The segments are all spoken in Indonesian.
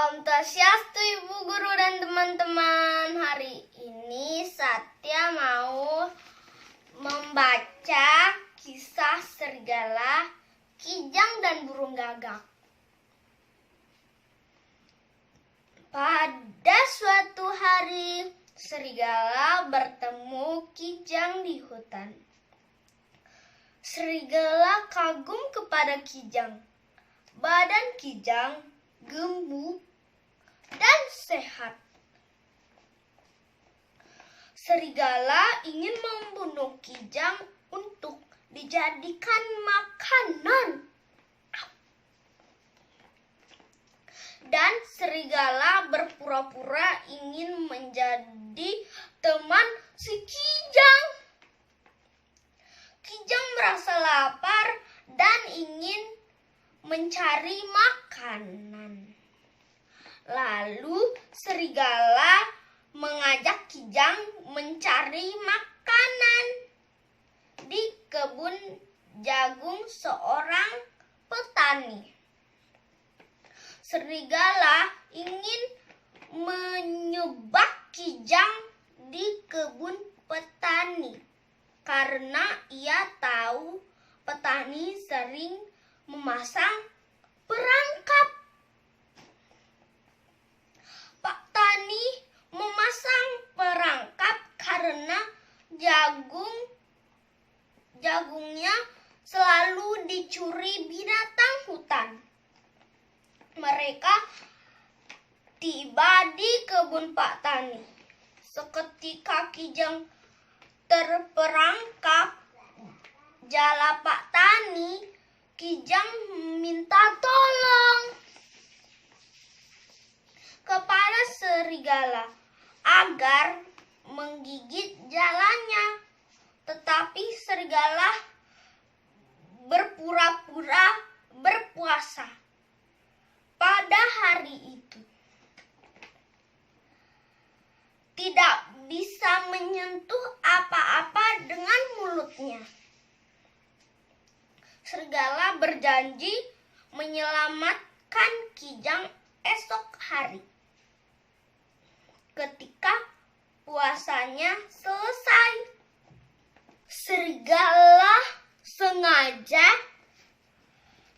Om Swastiastu, Ibu Guru dan teman-teman. Hari ini Satya mau membaca kisah serigala, kijang, dan burung gagak. Pada suatu hari, serigala bertemu kijang di hutan. Serigala kagum kepada kijang. Badan kijang gemuk dan sehat. Serigala ingin membunuh kijang untuk dijadikan makanan. Dan serigala berpura-pura ingin menjadi teman si kijang. Kijang merasa lapar dan ingin mencari makanan. Lalu serigala mengajak kijang mencari makanan di kebun jagung seorang petani. Serigala ingin menyebak kijang di kebun petani karena ia tahu petani sering memasang perangkap. Pak Tani memasang perangkap karena jagungnya selalu dicuri binatang hutan. Mereka tiba di kebun Pak Tani. Seketika kijang terperangkap jala Pak Tani. Kijang minta tolong kepada serigala agar menggigit jalannya. Tetapi serigala berpura-pura berpuasa pada hari itu. Tidak bisa menyentuh apa-apa dengan mulutnya. Serigala berjanji menyelamatkan kijang esok hari. Ketika puasanya selesai, serigala sengaja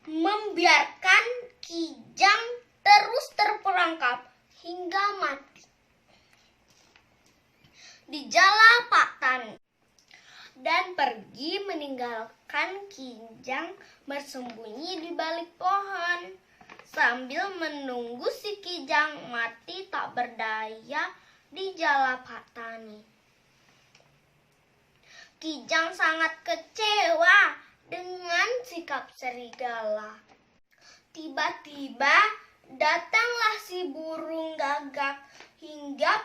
membiarkan kijang terus terperangkap hingga mati di jala Pak Tani dan pergi meninggalkan kijang bersembunyi di balik pohon sambil menunggu si kijang mati tak berdaya di jala Pak Tani. Kijang sangat kecewa dengan sikap serigala. Tiba-tiba datanglah si burung gagak hinggap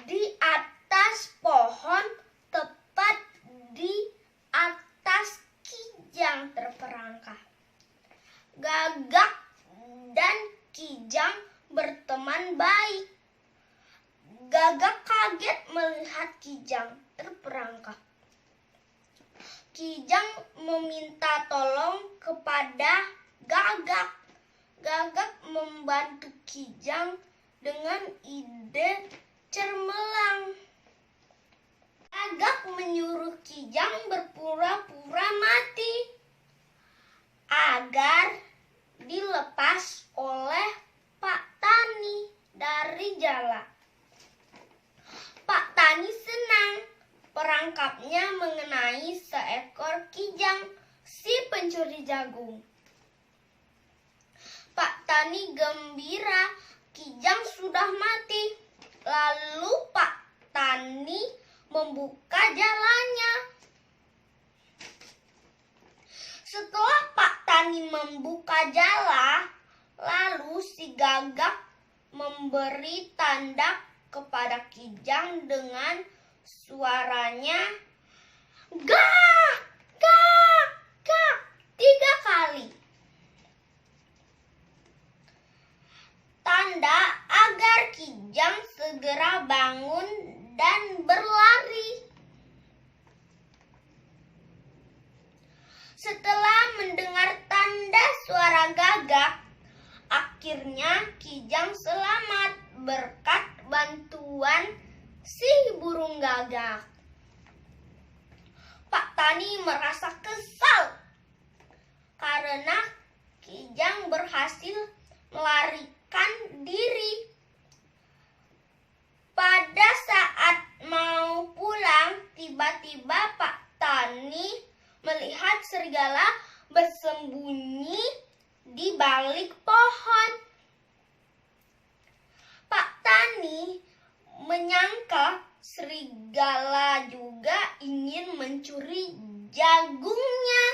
di atas pohon tepat di atas kijang terperangkap. Gagak dan kijang berteman baik. Gagak kaget melihat kijang terperangkap. Kijang meminta tolong kepada Gagak. Gagak membantu kijang dengan ide cermelang. Gagak menyuruh kijang berpura-pura mati agar dilepas oleh Pak Tani dari jala. Pak Tani senang perangkapnya mengenai seekor kijang, si pencuri jagung. Pak Tani gembira kijang sudah mati. Lalu Pak Tani membuka jalannya. Setelah Pak Tani membuka jala, lalu si Gagak memberi tanda kepada kijang dengan suaranya gak, gak, gak 3 kali. Tanda agar kijang segera bangun dan berlari. Setelah mendengar tanda suara Gagak, Akhirnya Kijang selamat berkat bantuan si burung gagak. Pak Tani merasa kesal karena Kijang berhasil melarikan diri. Pada saat mau pulang, tiba-tiba Pak Tani melihat serigala bersembunyi di balik pohon. Pak Tani menyangka serigala juga ingin mencuri jagungnya.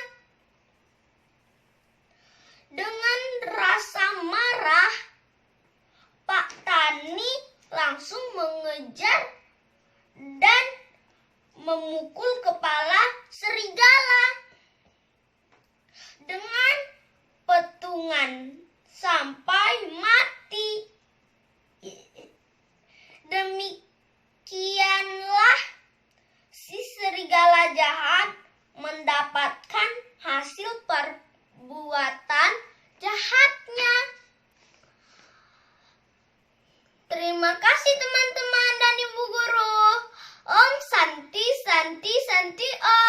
Dengan rasa marah, Pak Tani langsung mengejar dan memukul kepala serigala dengan petungan sampai mati. Demikianlah si serigala jahat mendapatkan hasil perbuatan jahatnya. Terima kasih teman-teman dan ibu guru. Om Santi, Santi, Santi, Om.